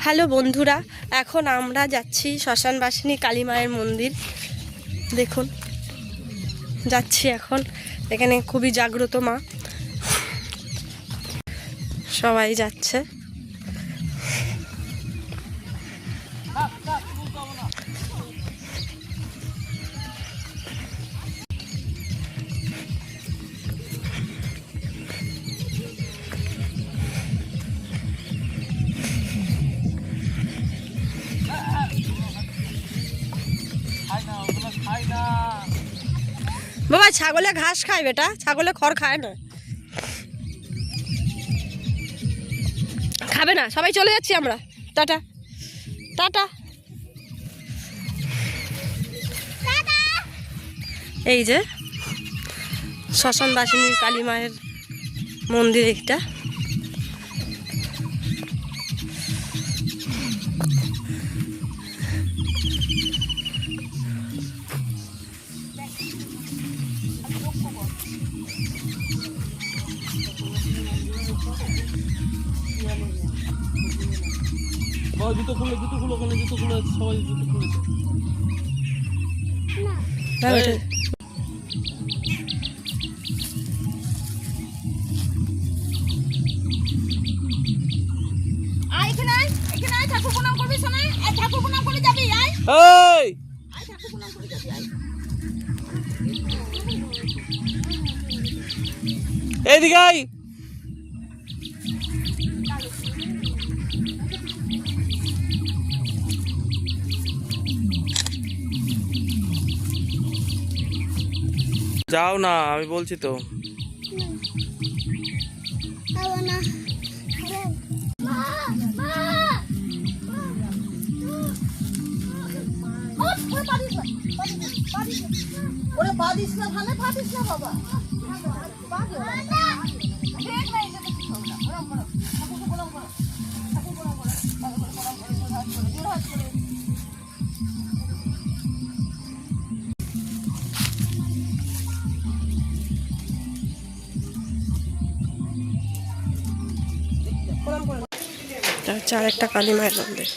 Hello বন্ধুরা, এখন আমরা যাচ্ছি শ্মশানবাসিনী কালী মায়ের মন্দির। দেখুন যাচ্ছি এখন, এখানে খুবই জাগ্রত মা, সবাই যাচ্ছে। বাবা ছাগলে ঘাস খায়, বেটা ছাগলে খড় খায় না, খাবে না। সবাই চলে যাচ্ছি আমরা, টাটা টাটা। এই যে শ্মশানবাসিনী কালী মায়ের মন্দির একটা। জুতো খুলে সবাই জুতো খুলেছে। এইদিকে আয়। যাও না, আমি বলছি তো। চার একটা কালী মায়ের মন্দির।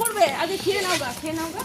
করবে আগে খেয়ে নাও গা, খেয়ে নাও গা।